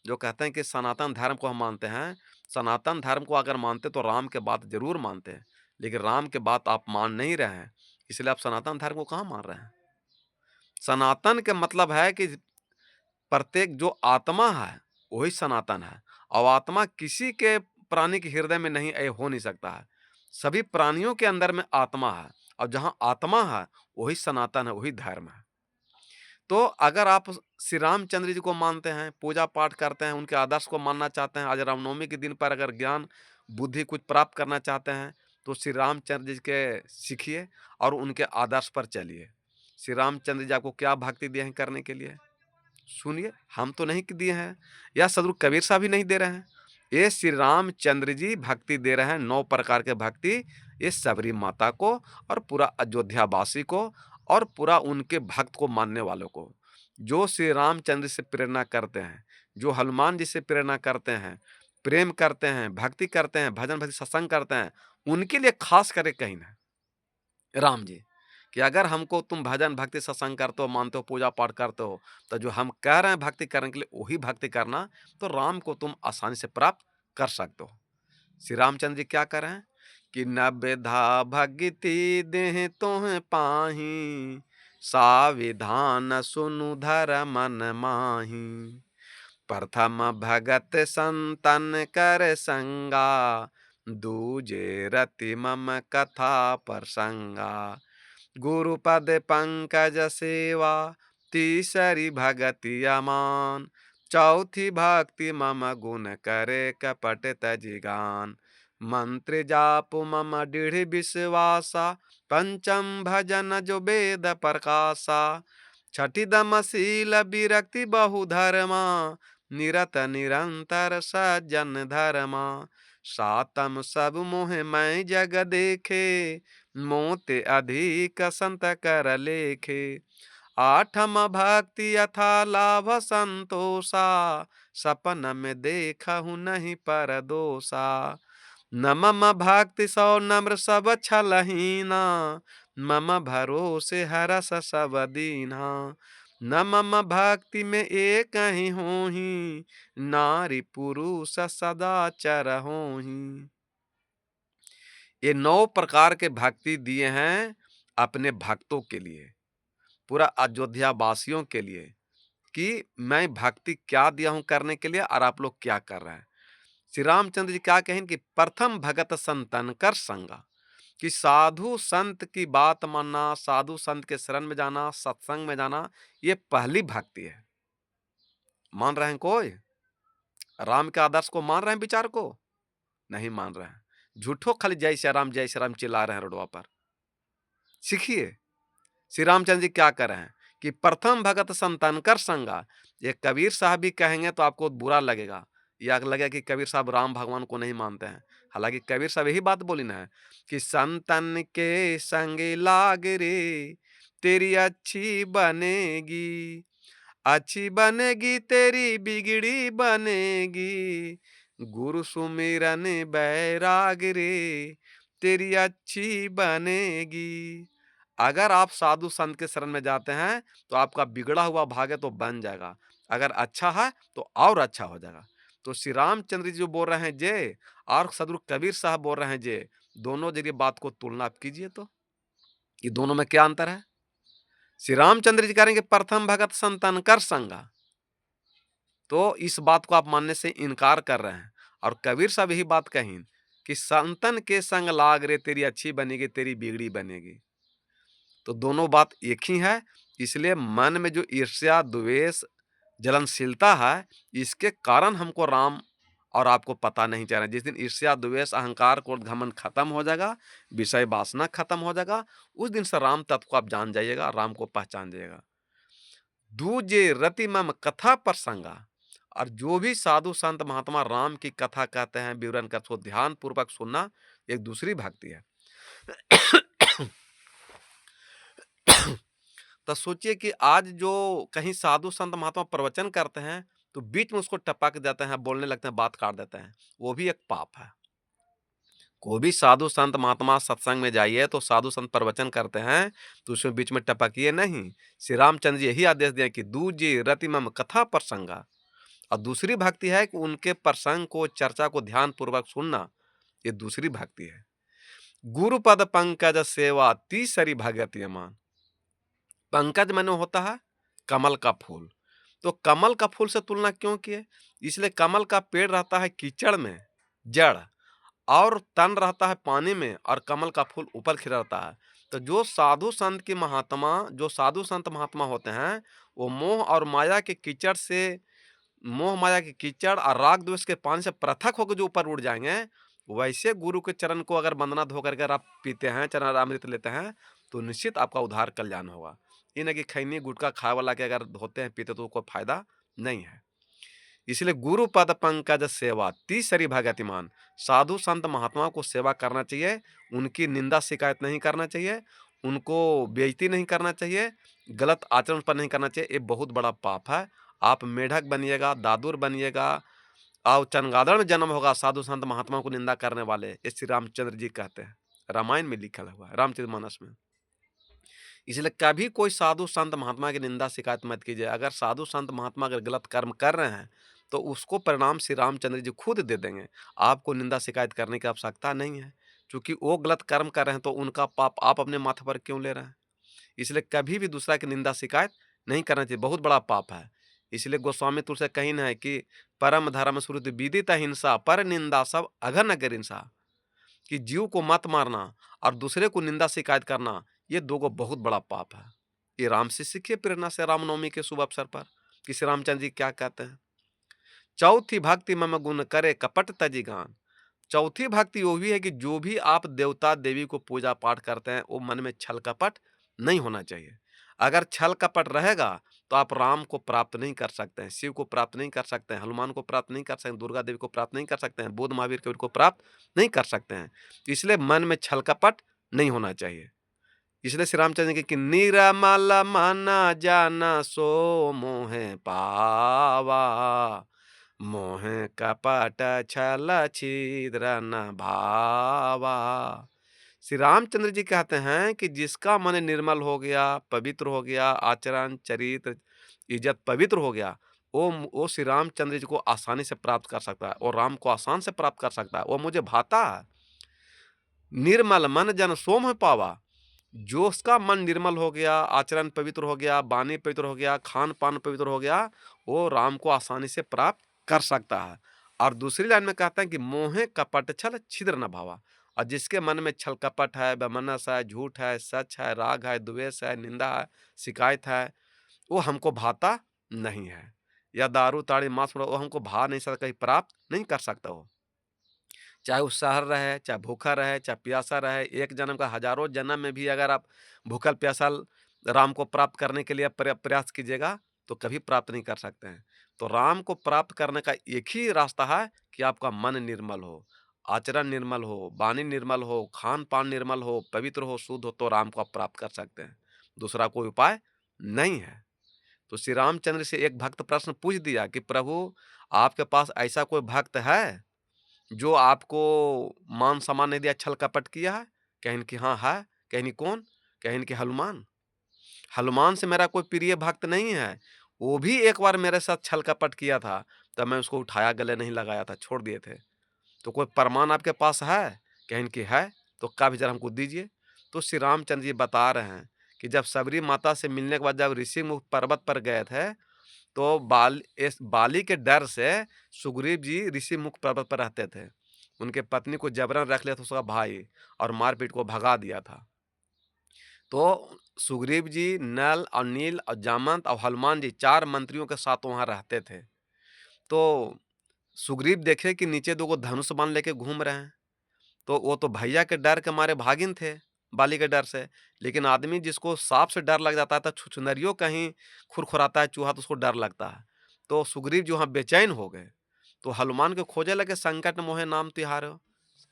S1: जो कहते हैं कि सनातन धर्म को हम मानते हैं, सनातन धर्म को अगर मानते तो राम के बात जरूर मानते हैं, लेकिन राम के बात आप मान नहीं रहे हैं, इसलिए आप सनातन धर्म को कहाँ मान रहे हैं। सनातन के मतलब है कि प्रत्येक जो आत्मा है वही सनातन है, और आत्मा किसी के प्राणी के हृदय में नहीं हो नहीं सकता है। सभी प्राणियों के अंदर में आत्मा है, और जहाँ आत्मा है वही सनातन है, वही धर्म है। तो अगर आप श्री रामचंद्र जी को मानते हैं, पूजा पाठ करते हैं, उनके आदर्श को मानना चाहते हैं, आज रामनवमी के दिन पर अगर ज्ञान बुद्धि कुछ प्राप्त करना चाहते हैं, तो श्री रामचंद्र जी के सीखिए और उनके आदर्श पर चलिए। श्री रामचंद्र जी आपको क्या भक्ति दिए हैं करने के लिए, सुनिए, हम तो नहीं दिए हैं, या सदगुरु कबीर साहब भी नहीं दे रहे हैं। ये श्री रामचंद्र जी भक्ति दे रहे हैं, 9 प्रकार के भक्ति, ये सबरी माता को और पूरा अयोध्या वासी को और पूरा उनके भक्त को मानने वालों को, जो श्री रामचंद्र से प्रेरणा करते हैं, जो हनुमान जी से प्रेरणा करते हैं, प्रेम करते हैं, भक्ति करते हैं, भजन भक्ति सत्संग करते हैं, उनके लिए खास करके कहीं ना राम जी कि अगर हमको तुम भजन भक्ति सत्संग करते हो, मानते हो, पूजा पाठ करते हो, तो जो हम कह रहे हैं भक्ति करने के लिए वही भक्ति करना, तो राम को तुम आसानी से प्राप्त कर सकते हो। श्री रामचंद्र जी क्या कर रहे हैं कि नबधा भगति देह तोह पाही, साविधान सुनु धर मन माही। प्रथम भगत संतन कर संगा, दूजे रति मम कथा प्रसंगा। गुरुपद पंकज सेवा, तीसरी भगति अमान। चौथी भक्ति मम गुण करे कपट तजिगान। मंत्र जाप मम दृढ़ विश्वासा, पंचम भजन जो वेद प्रकाशा। छठी दमशील विरक्ति बहुधर्मा, निरत निरंतर सज्जन धर्मा। सातम सब मोह मैं जग देखे, मोते अधिक संत कर लेखे। आठम भक्ति यथा लाभ संतोषा, सपन में देखहु नहीं पर दोषा। नमम भक्ति सौ नम्र सब छलहीना, मम भरोसे हरस सब दीना। न मम भक्ति में एक ही होही, नारी पुरुष सदाचर होही। ये 9 प्रकार के भक्ति दिए हैं अपने भक्तों के लिए, पूरा अयोध्या वासियों के लिए, कि मैं भक्ति क्या दिया हूं करने के लिए और आप लोग क्या कर रहे हैं। श्री रामचंद्र जी क्या कहें कि प्रथम भगत संतन कर संगा, कि साधु संत की बात मानना, साधु संत के शरण में जाना, सत्संग में जाना, ये पहली भक्ति है। मान रहे हैं कोई? राम के आदर्श को मान रहे हैं, विचार को नहीं मान रहे हैं, झूठो खाली जय श्री राम चिल्ला रहे हैं रोडवा पर। सीखिए श्री रामचंद्र जी क्या कर रहे हैं कि प्रथम भगत संतन कर संगा। ये कबीर साहब भी कहेंगे तो आपको बुरा लगेगा, या लगेगा कि कबीर साहब राम भगवान को नहीं मानते हैं। हालांकि कबीर साहब यही बात बोली ना है कि संतन के संग लाग रे, तेरी अच्छी बनेगी, अच्छी बनेगी तेरी बिगड़ी बनेगी। गुरु सुमिरन बैराग रे, तेरी अच्छी बनेगी। अगर आप साधु संत के शरण में जाते हैं तो आपका बिगड़ा हुआ भाग है तो बन जाएगा, अगर अच्छा है तो और अच्छा हो जाएगा। तो श्री रामचंद्र जी जो बोल रहे हैं जे, और सदगुरु कबीर साहब बोल रहे हैं जे, दोनों जगह बात को तुलना आप कीजिए तो ये दोनों में क्या अंतर है। श्री रामचंद्र जी करेंगे प्रथम भगत संतन कर संगा, तो इस बात को आप मानने से इनकार कर रहे हैं। और कबीर साहब यही बात कहीं कि संतन के संग लाग रे, तेरी अच्छी बनेगी तेरी बिगड़ी बनेगी। तो दोनों बात एक ही है। इसलिए मन में जो ईर्ष्या द्वेष जलनशीलता है, इसके कारण हमको राम और आपको पता नहीं चल रहा है। जिस दिन ईर्ष्या द्वेष अहंकार क्रोध घमंड खत्म हो जाएगा, विषय वासना खत्म हो जाएगा, उस दिन से राम तत्व को आप जान जाइएगा, राम को पहचान जाइएगा। दूजे रति मम कथा प्रसंगा, और जो भी साधु संत महात्मा राम की कथा कहते हैं, विवरण कर, उसको ध्यान पूर्वक सुनना एक दूसरी भक्ति है। तो सोचिए कि आज जो कहीं साधु संत महात्मा प्रवचन करते हैं तो बीच में उसको टपक देते हैं, बोलने लगते हैं, बात काट देते हैं, वो भी एक पाप है। कोई भी साधु संत महात्मा सत्संग में जाइए तो साधु संत प्रवचन करते हैं तो उसमें बीच में टपकिए नहीं। श्री रामचंद्र जी यही आदेश दिए कि दूजी रति मम कथा प्रसंगा। और दूसरी भक्ति है कि उनके प्रसंग को, चर्चा को ध्यान पूर्वक सुनना, ये दूसरी भक्ति है। गुरुपद पंकज सेवा, तीसरी भगति अमान। पंकज माने होता है कमल का फूल। तो कमल का फूल से तुलना क्यों किए? इसलिए कमल का पेड़ रहता है कीचड़ में, जड़, और तन रहता है पानी में, और कमल का फूल ऊपर खिला रहता है। तो जो साधु संत की महात्मा, जो साधु संत महात्मा होते हैं, वो मोह और माया के कीचड़ से, मोह माया के कीचड़ और राग द्वेष के पानी से पृथक होकर जो ऊपर उड़ जाएंगे, वैसे गुरु के चरण को अगर वंदना धो करके आप पीते हैं, चरण अमृत लेते हैं, तो निश्चित आपका उद्धार कल्याण होगा। ये नहीं कि खैनी गुटखा खाए वाला के अगर होते हैं पीते तो कोई फायदा नहीं है। इसलिए गुरु पद पंकज सेवा, तीसरी भगतिमान। साधु संत महात्माओं को सेवा करना चाहिए, उनकी निंदा शिकायत नहीं करना चाहिए, उनको बेइज्जती नहीं करना चाहिए, गलत आचरण पर नहीं करना चाहिए। ये बहुत बड़ा पाप है। आप मेढक बनिएगा, दादुर बनिएगा और चमगादड़ में जन्म होगा साधु संत महात्माओं को निंदा करने वाले, ये श्री रामचंद्र जी कहते हैं, रामायण में लिखा हुआ है, रामचरितमानस में। इसलिए कभी कोई साधु संत महात्मा की निंदा शिकायत मत कीजिए। अगर साधु संत महात्मा अगर गलत कर्म कर रहे हैं तो उसको परिणाम श्री रामचंद्र जी खुद दे देंगे, आपको निंदा शिकायत करने की आवश्यकता नहीं है। क्योंकि वो गलत कर्म कर रहे हैं तो उनका पाप आप अपने माथे पर क्यों ले रहे हैं? इसलिए कभी भी दूसरा की निंदा शिकायत नहीं करना चाहिए, बहुत बड़ा पाप है। इसलिए गोस्वामी तुलसी कही है कि परम धर्म श्रुति विदित हिंसा पर निंदा सब अघन गिरिंसा, कि जीव को मत मारना और दूसरे को निंदा शिकायत करना, ये दो को बहुत बड़ा पाप है। ये राम से सीखिए प्रेरणा से रामनवमी के शुभ अवसर पर कि श्री रामचंद्र जी क्या कहते हैं। चौथी भक्ति मम गुण करे कपट तजी गान। चौथी भक्ति वो भी है कि जो भी आप देवता देवी को पूजा पाठ करते हैं वो मन में छल कपट नहीं होना चाहिए। अगर छल कपट रहेगा तो आप राम को प्राप्त नहीं कर सकते हैं, शिव को प्राप्त नहीं कर सकते हैं, हनुमान को प्राप्त नहीं कर सकते हैं, दुर्गा देवी को प्राप्त नहीं कर सकते हैं, बुद्ध महावीर को प्राप्त नहीं कर सकते हैं। तो इसलिए मन में छल कपट नहीं होना चाहिए। इसलिए श्री रामचंद्र की कि निरमल मन जाना सो मोहे पावा, मोहे कपट छल छिद्र न भावा। श्री रामचंद्र जी कहते हैं कि जिसका मन निर्मल हो गया, पवित्र हो गया, आचरण चरित्र इज्जत पवित्र हो गया, वो श्री रामचंद्र जी को आसानी से प्राप्त कर सकता है और राम को आसान से प्राप्त कर सकता है। वो मुझे भाता है। निर्मल मन जन सोम पावा, जो उसका मन निर्मल हो गया, आचरण पवित्र हो गया, वाणी पवित्र हो गया, खान पान पवित्र हो गया, वो राम को आसानी से प्राप्त कर सकता है। और दूसरी लाइन में कहते हैं कि मोहे कपट छल छिद्र न भावा, और जिसके मन में छल कपट है, बेमनस है, झूठ है, सच है, राग है, द्वेष है, निंदा है, शिकायत है, वो हमको भाता नहीं है। या दारू ताड़ी मांस वो हमको भा नहीं सकता, कहीं प्राप्त नहीं कर सकता हो। चाहे वो शहर रहे, चाहे भूखा रहे, चाहे प्यासा रहे, एक जन्म का हजारों जन्म में भी अगर आप भूखल प्यासल राम को प्राप्त करने के लिए प्रयास कीजिएगा तो कभी प्राप्त नहीं कर सकते हैं। तो राम को प्राप्त करने का एक ही रास्ता है कि आपका मन निर्मल हो, आचरण निर्मल हो, वाणी निर्मल हो, खान पान निर्मल हो, पवित्र हो, शुद्ध हो, तो राम को आप प्राप्त कर सकते हैं। दूसरा कोई उपाय नहीं है। तो श्री रामचंद्र से एक भक्त प्रश्न पूछ दिया कि प्रभु, आपके पास ऐसा कोई भक्त है जो आपको मान सम्मान नहीं दिया, छल कपट किया है? कहेन कि हाँ है। कहेन कौन? कहेन कि हनुमान। हनुमान से मेरा कोई प्रिय भक्त नहीं है, वो भी एक बार मेरे साथ छल कपट किया था, तब मैं उसको उठाया, गले नहीं लगाया था, छोड़ दिए थे। तो कोई प्रमाण आपके पास है? कहेन कि है। तो काफ़ी जरा हमको दीजिए। तो श्री रामचंद्र जी बता रहे हैं कि जब सबरी माता से मिलने के बाद जब ऋषिमुख पर्वत पर गए थे, तो बाली के डर से सुग्रीव जी ऋषिमुख पर्वत पर रहते थे। उनके पत्नी को जबरन रख लिया था उसका भाई और मारपीट को भगा दिया था। तो सुग्रीव जी, नल और नील और जामवंत और हनुमान जी 4 मंत्रियों के साथ वहाँ रहते थे। तो सुग्रीव देखे कि नीचे 2 धनुष बाण लेके घूम रहे हैं। तो वो तो भैया के डर के मारे भागिन थे, बाली के डर से। लेकिन आदमी जिसको साँप से डर लग जाता है तो छुछुनरियों कहीं खुरखुराता है चूहा तो उसको डर लगता है। तो सुग्रीव जो वहाँ बेचैन हो गए। तो हनुमान को खोजे लगे, संकट मोहे नाम तिहारो,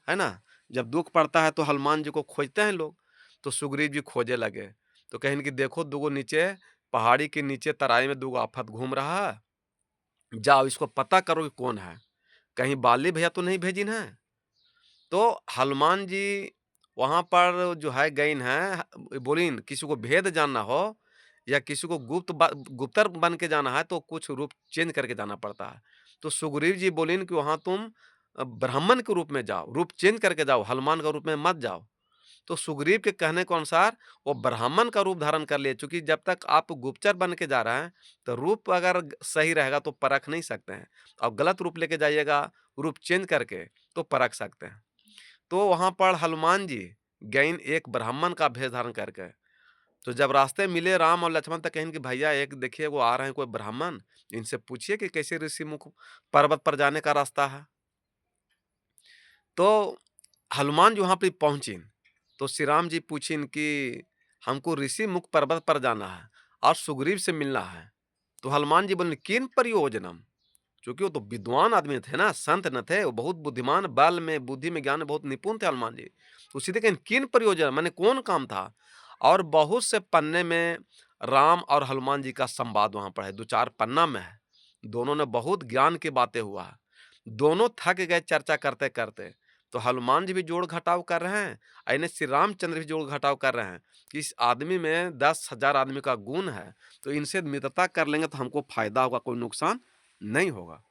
S1: है ना? जब दुःख पड़ता है तो हनुमान जी को खोजते हैं लोग। तो सुग्रीव जी खोजे लगे। तो कहेन कि देखो 2 नीचे पहाड़ी के नीचे तराई में 2 आफत घूम रहा है। जाओ इसको पता करो कि कौन है। कहीं बाली भैया तो नहीं भेजिन है? तो हनुमान जी वहाँ पर जो है गईन हैं, बोलीन किसी को भेद जानना हो या किसी को गुप्तर बन के जाना है तो कुछ रूप चेंज करके जाना पड़ता है। तो सुग्रीव जी बोलीन कि वहाँ तुम ब्राह्मण के रूप में जाओ, रूप चेंज करके जाओ, हनुमान का रूप में मत जाओ। तो सुग्रीव के कहने के अनुसार वो ब्राह्मण का रूप धारण कर लिए, चूँकि जब तक आप गुप्तचर बन के जा रहे हैं, तो रूप अगर सही रहेगा तो परख नहीं सकते हैं। और गलत रूप लेके जाइएगा, रूप चेंज करके, तो परख सकते हैं। तो वहाँ पर हनुमान जी गईन एक ब्राह्मण का भेष धारण करके। तो जब रास्ते मिले राम और लक्ष्मण, तो कहेन कि भैया एक देखिए वो आ रहे हैं कोई ब्राह्मण, इनसे पूछिए कि कैसे ऋषिमुख पर्वत पर जाने का रास्ता है। तो हनुमान जी वहाँ पे पहुँचिन, तो श्री राम जी पूछिन कि हमको ऋषिमुख पर्वत पर जाना है और सुग्रीव से मिलना है। तो हनुमान जी बोले किन प्रयोजनम, क्योंकि वो तो विद्वान आदमी थे ना, संत न थे, वो बहुत बुद्धिमान, बल में, बुद्धि में, ज्ञान में बहुत निपुण थे हनुमान जी। तो सीधे कहें किन प्रयोजन, माने कौन काम था? और बहुत से पन्ने में राम और हनुमान जी का संवाद वहाँ पर है, 2-4 पन्ना में है। दोनों ने बहुत ज्ञान की बातें हुआ है। दोनों थक गए चर्चा करते-करते। तो हनुमान जी भी जोड़-घटाव कर रहे हैं, और इन्हें श्री रामचंद्र भी जोड़-घटाव कर रहे हैं कि इस आदमी में 10,000 आदमी का गुण है, तो इनसे मित्रता कर लेंगे तो हमको फ़ायदा होगा, कोई नुकसान नहीं होगा।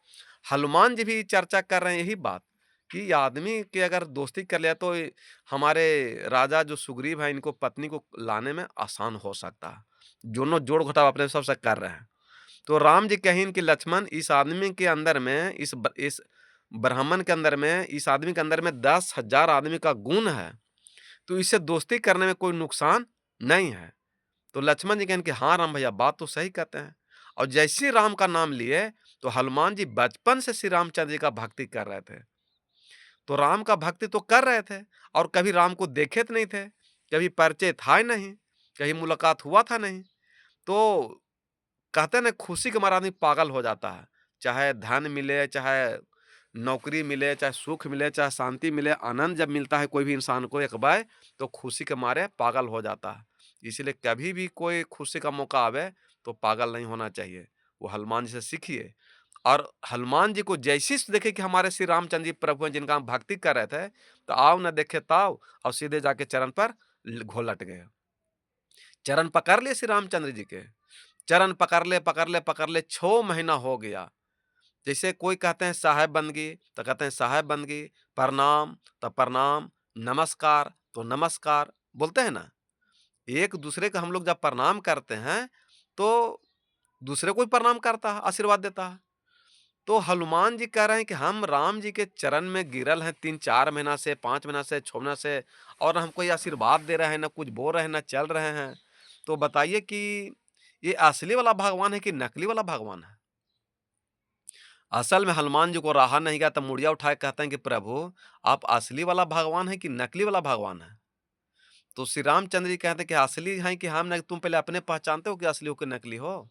S1: हनुमान जी भी चर्चा कर रहे हैं यही बात कि ये आदमी की अगर दोस्ती कर लिया तो हमारे राजा जो सुग्रीव है इनको पत्नी को लाने में आसान हो सकता है। दोनों जोड़ घटाव अपने सबसे कर रहे हैं। तो राम जी कहीं कि लक्ष्मण इस आदमी के अंदर में इस ब्राह्मण के अंदर में इस आदमी के अंदर में 10,000 आदमी का गुण है। तो इससे दोस्ती करने में कोई नुकसान नहीं है। तो लक्ष्मण जी कहें कि हाँ राम भैया बात तो सही कहते हैं। और जैसे ही राम का नाम लिए तो हनुमान जी बचपन से श्री रामचंद्र जी का भक्ति कर रहे थे। तो राम का भक्ति तो कर रहे थे और कभी राम को देखे तो नहीं थे, कभी परिचय था ही नहीं, कहीं मुलाकात हुआ था नहीं। तो कहते हैं ना खुशी के मारे आदमी पागल हो जाता है। चाहे धन मिले, चाहे नौकरी मिले, चाहे सुख मिले, चाहे शांति मिले, आनंद जब मिलता है कोई भी इंसान को एक बार तो खुशी के मारे पागल हो जाता है। इसलिए कभी भी कोई खुशी का मौका आवे तो पागल नहीं होना चाहिए। वो हनुमान जी से सीखिए। और हनुमान जी को जैसे ही देखे कि हमारे श्री रामचंद्र जी प्रभु हैं जिनका हम भक्ति कर रहे थे, तो आओ न देखे ताव और सीधे जाके चरण पर घोलट गए। चरण पकड़ लिए श्री रामचंद्र जी के। चरण पकड़ ले 6 महीना हो गया। जैसे कोई कहते हैं साहेब बंदगी तो कहते हैं साहेब बंदगी, प्रणाम तो प्रणाम, नमस्कार तो नमस्कार, बोलते हैं ना। एक दूसरे का हम लोग जब प्रणाम करते हैं तो दूसरे को भी प्रणाम करता है, आशीर्वाद देता है। तो हनुमान जी कह रहे हैं कि हम राम जी के चरण में गिरल हैं 3-4 महीना से, 5 महीना से, 6 महीना से, और हम कोई आशीर्वाद दे रहे हैं, ना कुछ बोल रहे हैं, ना चल रहे हैं। तो बताइए कि ये असली वाला भगवान है कि नकली वाला भगवान है? असल में हनुमान जी को रहा नहीं गया तो मुड़िया उठा के कहते हैं कि प्रभु आप असली वाला भगवान है कि नकली वाला भगवान है? तो श्री रामचंद्र जी कहते हैं कि असली हैं कि हम नहीं, तुम पहले अपने पहचानते हो कि असली हो कि नकली हो?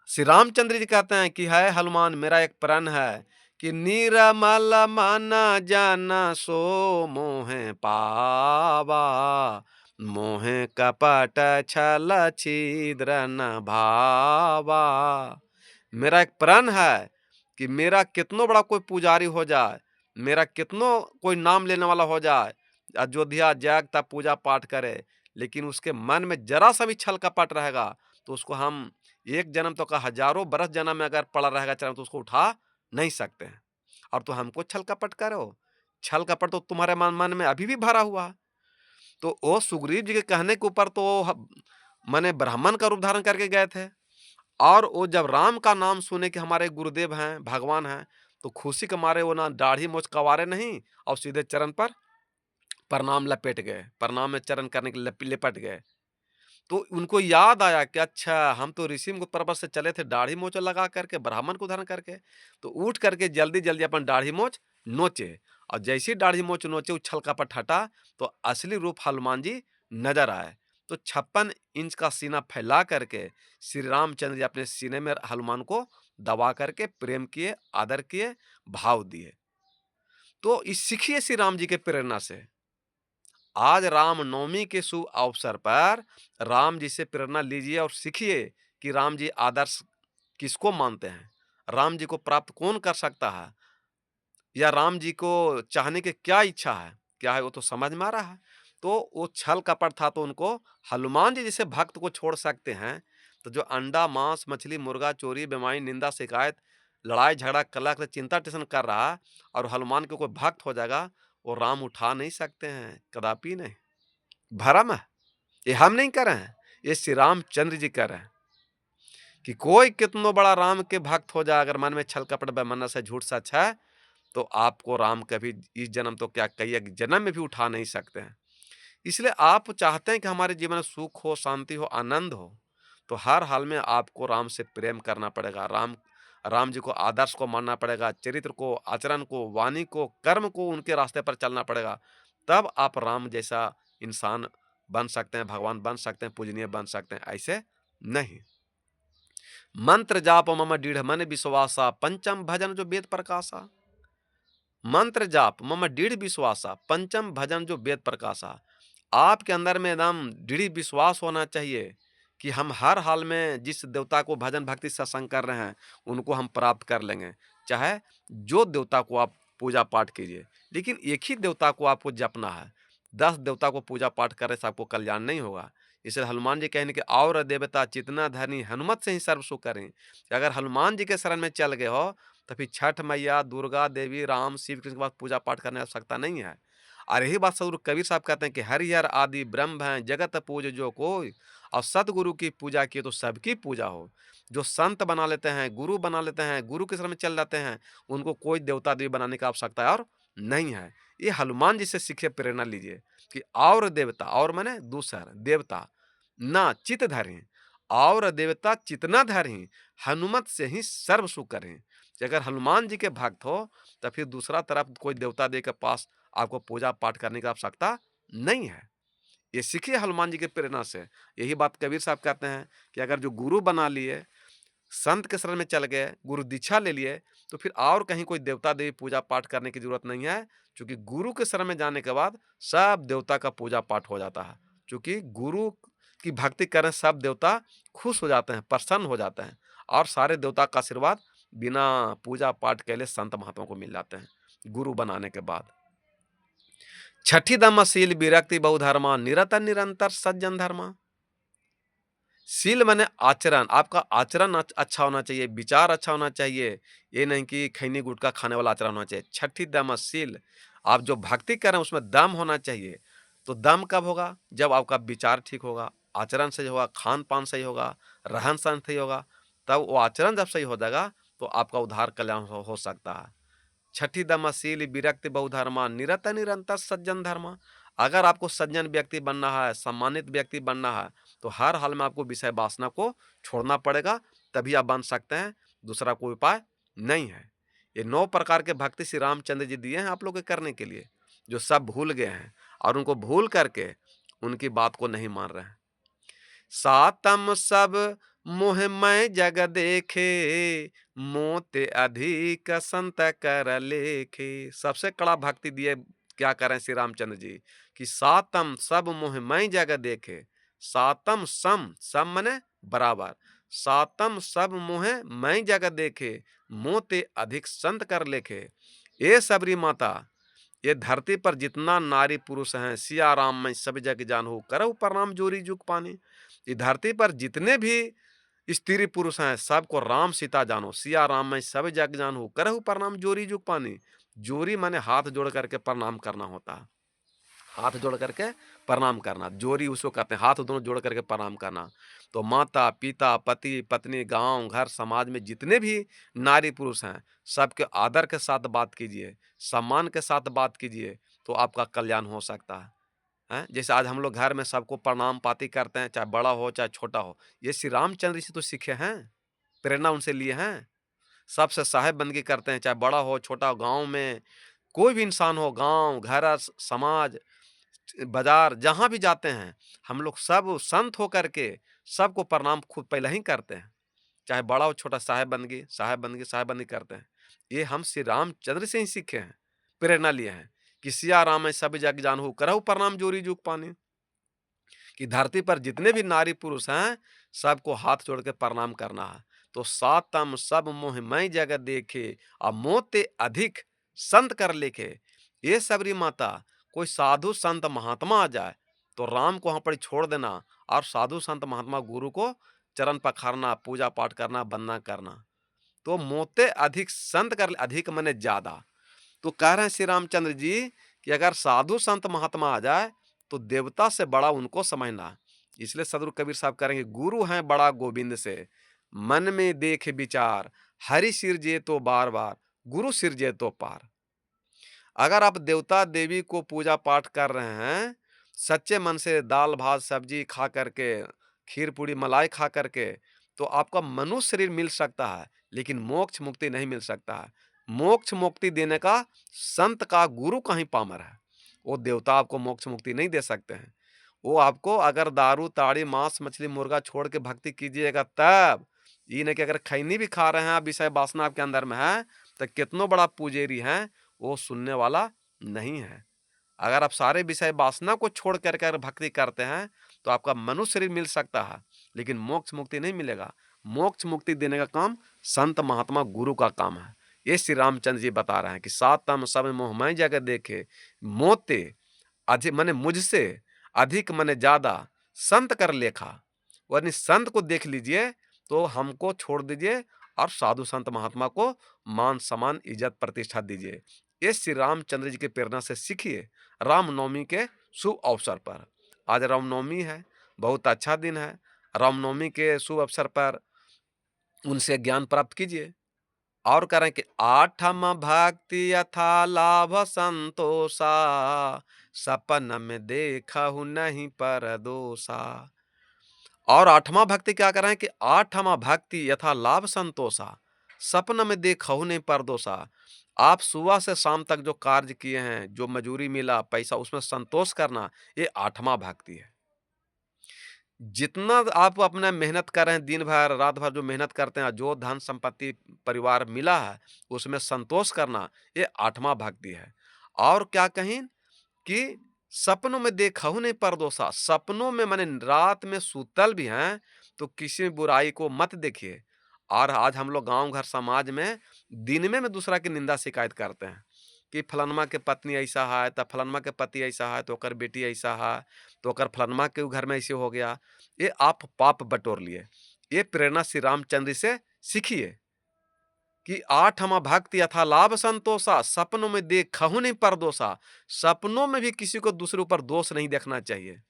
S1: श्री रामचंद्र जी कहते हैं कि है हनुमान मेरा एक प्रण है कि निरमल मन जन सो मोहे पावा, मोहे कपट छल छिद्र न भावा। मेरा एक प्रण है कि मेरा कितनो बड़ा कोई पुजारी हो जाए, मेरा कितनो कोई नाम लेने वाला हो जाए, अयोध्या जाग तब पूजा पाठ करे, लेकिन उसके मन में जरा सा भी छल कपट रहेगा तो उसको हम एक जन्म तो का हजारों बरस जन्म में अगर पड़ा रहेगा चरण तो उसको उठा नहीं सकते हैं। और तो हमको छल कपट करो, छल कपट तो तुम्हारे मन मन में अभी भी भरा हुआ है। तो वो सुग्रीव जी के कहने के ऊपर तो माने ब्राह्मण का रूप धारण करके गए थे। और वो जब राम का नाम सुने कि हमारे गुरुदेव हैं, भगवान हैं, तो खुशी के मारे वो ना दाढ़ी मोछ कवारे नहीं और सीधे चरण पर प्रणाम लपेट गए, प्रणाम में चरण करने के लिए लिपट गए। तो उनको याद आया कि अच्छा हम तो ऋषि मुख पर्वत से चले थे दाढ़ी मोछ लगा करके, ब्राह्मण को धारण करके। तो उठ करके जल्दी जल्दी अपन दाढ़ी मोछ नोचे, और जैसे ही दाढ़ी मोछ नोचे उछल कपट हटा तो असली रूप हनुमान जी नजर आए। तो 56 इंच का सीना फैला करके श्री रामचंद्र जी अपने सीने में हनुमान को दबा करके प्रेम किए, आदर किए, भाव दिए। तो इस सीखिए श्री राम जी के प्रेरणा से। आज रामनवमी के शुभ अवसर पर राम जी से प्रेरणा लीजिए और सीखिए कि राम जी आदर्श किसको मानते हैं, राम जी को प्राप्त कौन कर सकता है, या राम जी को चाहने की क्या इच्छा है, क्या है वो तो समझ में आ रहा है। तो वो छल कपट था तो उनको हनुमान जी जैसे भक्त को छोड़ सकते हैं। तो जो अंडा मांस मछली मुर्गा चोरी बेमानी निंदा शिकायत लड़ाई झगड़ा कलह चिंता टेंशन कर रहा है और हनुमान के कोई भक्त हो जाएगा, वो राम उठा नहीं सकते हैं, कदापि नहीं। भरम है, ये हम नहीं कर रहे हैं, ये श्री रामचंद्र जी कर रहे हैं। कि कोई कितनो बड़ा राम के भक्त हो जाए अगर मन में छल कपट बेमन्नत से झूठ सच है तो आपको राम कभी इस जन्म तो क्या कई एक जन्म में भी उठा नहीं सकते हैं। इसलिए आप चाहते हैं कि हमारे जीवन में सुख हो, शांति हो, आनंद हो, तो हर हाल में आपको राम से प्रेम करना पड़ेगा। राम राम जी को आदर्श को मानना पड़ेगा, चरित्र को, आचरण को, वाणी को, कर्म को उनके रास्ते पर चलना पड़ेगा। तब आप राम जैसा इंसान बन सकते हैं, भगवान बन सकते हैं, पूजनीय बन सकते हैं, ऐसे नहीं। मंत्र जाप मम दृढ़ मन विश्वासा, पंचम भजन जो वेद प्रकाशा। मंत्र जाप मम दृढ़ विश्वासा, पंचम भजन जो वेद प्रकाशा। आपके अंदर में एकदम दृढ़ विश्वास होना चाहिए कि हम हर हाल में जिस देवता को भजन भक्ति सत्संग कर रहे हैं उनको हम प्राप्त कर लेंगे। चाहे जो देवता को आप पूजा पाठ कीजिए, लेकिन एक ही देवता को आपको जपना है। 10 देवता को पूजा पाठ करने से आपको कल्याण नहीं होगा। इसलिए हनुमान जी कहने कि और देवता चितना धनी हनुमत से ही सर्व सुख करें। कि अगर हनुमान जी के शरण में चल गए हो तो फिर छठ मैया, दुर्गा देवी, राम, शिव, कृष्ण के पास पूजा पाठ करने की आवश्यकता नहीं है। और यही बात सदगुरु कबीर साहब कहते हैं कि हरिहर आदि ब्रह्म हैं, जगत पूज जो कोई, और सतगुरु की पूजा की तो सबकी पूजा हो। जो संत बना लेते हैं, गुरु बना लेते हैं, गुरु के शरण में चल जाते हैं, उनको कोई देवता देवी बनाने की आवश्यकता और नहीं है। ये हनुमान जी से सीखे, प्रेरणा लीजिए कि और देवता, और माने दूसर देवता ना चित धरें, और देवता चितना धरें, हनुमत से ही सर्व सुख करें। कि अगर हनुमान जी के भक्त हो तो फिर दूसरा तरफ कोई देवता देव के पास आपको पूजा पाठ करने की आवश्यकता नहीं है। ये सीखिए हनुमान जी की प्रेरणा से। यही बात कबीर साहब कहते हैं कि अगर जो गुरु बना लिए, संत के शरण में चल गए, गुरु दीक्षा ले लिए, तो फिर और कहीं कोई देवता देवी पूजा पाठ करने की जरूरत नहीं है। क्योंकि गुरु के शरण में जाने के बाद सब देवता का पूजा पाठ हो जाता है। क्योंकि गुरु की भक्ति करें सब देवता खुश हो जाते हैं, प्रसन्न हो जाते हैं, और सारे देवता का आशीर्वाद बिना पूजा पाठ के लिए संत महात्मा को मिल जाते हैं गुरु बनाने के बाद। छठी दमशील विरक्ति बहुधर्मा, निरतर निरंतर सज्जन धर्मा। शील माने आचरण, आपका आचरण अच्छा होना चाहिए, विचार अच्छा होना चाहिए। ये नहीं कि खैनी गुटखा खाने वाला आचरण होना चाहिए। छठी दमशील, आप जो भक्ति कर रहे हैं उसमें दम होना चाहिए। तो दम कब होगा? जब आपका विचार ठीक होगा, आचरण सही होगा, खान पान सही होगा, रहन सहन सही होगा। तब वो आचरण जब सही हो जाएगा तो आपका उद्धार कल्याण हो सकता है। छठी दमशील विरक्ति बहुधर्मा, निरत निरंतर सज्जन धर्मा। अगर आपको सज्जन व्यक्ति बनना है, सम्मानित व्यक्ति बनना है, तो हर हाल में आपको विषय वासना को छोड़ना पड़ेगा, तभी आप बन सकते हैं। दूसरा कोई उपाय नहीं है। ये 9 प्रकार के भक्ति श्री रामचंद्र जी दिए हैं आप लोग के करने के लिए, जो सब भूल गए हैं और उनको भूल करके उनकी बात को नहीं मान रहे हैं। सातम सब मोह मैं जग देखे, मोते अधिक संत कर लेखे। सबसे कड़ा भक्ति दिए क्या करें श्री रामचंद्र जी कि सातम सब मोह मैं जग देखे। सातम सम, सम मने बराबर, सातम सब मोह मैं जग देखे, मोते अधिक संत कर लेखे। ए सबरी माता, ये धरती पर जितना नारी पुरुष हैं, सिया राम मैं सब जग जानहु, करहु प्रणाम जोरी जुग पानी। ये धरती पर जितने भी स्त्री पुरुष हैं, सबको राम सीता जानो, सिया राम मैं सब जग जानहु, करहु प्रणाम जोरी जुग पानी। जोरी माने हाथ जोड़ करके प्रणाम करना होता है। हाथ जोड़ करके प्रणाम करना, जोरी उसको कहते हैं, हाथ दोनों जोड़ करके प्रणाम करना। तो माता पिता पति पत्नी गांव घर समाज में जितने भी नारी पुरुष हैं, सबके आदर के साथ बात कीजिए, सम्मान के साथ बात कीजिए, तो आपका कल्याण हो सकता है। हैं? जैसे आज हम लोग घर में सबको प्रणाम पाती करते हैं, चाहे बड़ा हो चाहे छोटा हो। ये श्री रामचंद्र जी तो सीखे हैं, प्रेरणा उनसे लिए हैं। सबसे साहेब बंदगी करते हैं, चाहे बड़ा हो छोटा हो, गांव में कोई भी इंसान हो, गांव घर समाज बाजार जहाँ भी जाते हैं, हम लोग सब संत होकर के सबको प्रणाम खुद पहले ही करते हैं। चाहे बड़ा हो छोटा, साहेब बंदगी साहेब बंदगी साहेब बंदगी करते हैं। ये हम श्री रामचंद्र से ही सीखे हैं, प्रेरणा लिए हैं कि सिया राम मैं सब जग जानहु, करहु प्रणाम जोरी जुग पानी। कि धरती पर जितने भी नारी पुरुष हैं, सबको हाथ जोड़ के प्रणाम करना है। तो सातम सब मोह मैं जगत देखे, और मोते अधिक संत कर लेखे। ये सबरी माता, कोई साधु संत महात्मा आ जाए तो राम को वहां पर छोड़ देना, और साधु संत महात्मा गुरु को चरण पखारना, पूजा पाठ करना, वंदना करना। तो मोते अधिक संत कर, अधिक मने ज्यादा। तो कह रहे हैं श्री रामचंद्र जी कि अगर साधु संत महात्मा आ जाए तो देवता से बड़ा उनको समझना। इसलिए सदगुरु कबीर साहब करेंगे, गुरु हैं बड़ा गोविंद से, मन में देख विचार, हरि सिरजे तो बार बार, गुरु सिरजे तो पार। अगर आप देवता देवी को पूजा पाठ कर रहे हैं, सच्चे मन से दाल भात सब्जी खा करके, खीर पूड़ी मलाई खा करके, तो आपका मनुष्य शरीर मिल सकता है, लेकिन मोक्ष मुक्ति नहीं मिल सकता है। मोक्ष मुक्ति देने का संत का गुरु का ही पामर है। वो देवता आपको मोक्ष मुक्ति नहीं दे सकते हैं। वो आपको अगर दारू ताड़ी मांस मछली मुर्गा छोड़ के भक्ति कीजिएगा तब। ये नहीं कि अगर खैनी भी खा रहे हैं, विषय वासना आपके अंदर में है, तो कितनो बड़ा पुजेरी है, वो सुनने वाला नहीं है। अगर आप सारे विषय वासना को छोड़ कर अगर भक्ति करते हैं, तो आपका मनुष्य शरीर मिल सकता है, लेकिन मोक्ष मुक्ति नहीं मिलेगा। मोक्ष मुक्ति देने का काम संत महात्मा गुरु का काम है। ये श्री रामचंद्र जी बता रहे हैं कि सातम सब मोह मैं जगह देखे, मोते अधिक मने मुझसे, अधिक मने ज्यादा, संत कर लेखा। यानी संत को देख लीजिए तो हमको छोड़ दीजिए, और साधु संत महात्मा को मान सम्मान इज्जत प्रतिष्ठा दीजिए। ये श्री रामचंद्र जी की प्रेरणा से सीखिए। रामनवमी के शुभ अवसर पर, आज रामनवमी है, बहुत अच्छा दिन है। रामनवमी के शुभ अवसर पर उनसे ज्ञान प्राप्त कीजिए। और कह रहे हैं कि आठम भक्ति यथा लाभ संतोषा, सपन में देखहु नहीं पर दोषा। और आठवां भक्ति क्या कर रहे हैं कि आठवां भक्ति यथा लाभ संतोषा, सपन में देखहु नहीं पर दोषा। आप सुबह से शाम तक जो कार्य किए हैं, जो मजूरी मिला, पैसा, उसमें संतोष करना, ये आठवां भक्ति है। जितना आप अपना मेहनत कर रहे हैं, दिन भर रात भर जो मेहनत करते हैं, जो धन संपत्ति परिवार मिला है, उसमें संतोष करना, ये आठवां भक्ति है। और क्या कहीं कि सपनों में देखहु नहीं परदोसा, सपनों में माने रात में सुतल भी हैं तो किसी बुराई को मत देखिए। और आज हम लोग गांव घर समाज में दिन में दूसरा की निंदा शिकायत करते हैं कि फलनमा के पत्नी ऐसा है, तो फलनमा के पति ऐसा है, तो ओकर बेटी ऐसा है, तो ओकर फलनमा के घर में ऐसे हो गया। ये आप पाप बटोर लिए। ये प्रेरणा श्री रामचंद्र से सीखिए कि आठवां भक्ति यथा लाभ संतोषा, सपनों में देखहु नहीं परदोषा। सपनों में भी किसी को दूसरे ऊपर दोष नहीं देखना चाहिए।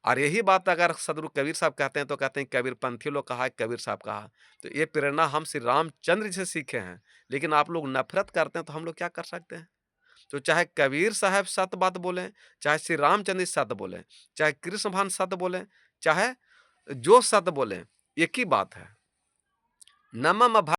S1: और यही बात अगर सदगुरु कबीर साहब कहते हैं तो कहते हैं कबीर पंथी लोग कहा, कबीर साहब कहा। तो ये प्रेरणा हम श्री रामचंद्र जी से सीखे हैं। लेकिन आप लोग नफरत करते हैं तो हम लोग क्या कर सकते हैं। तो चाहे कबीर साहब सत्य बात बोलें, चाहे श्री रामचंद्र जी सत्य बोलें, चाहे कृष्ण भान सत्य बोलें, चाहे जो सत्य बोलें, एक ही बात है। नमः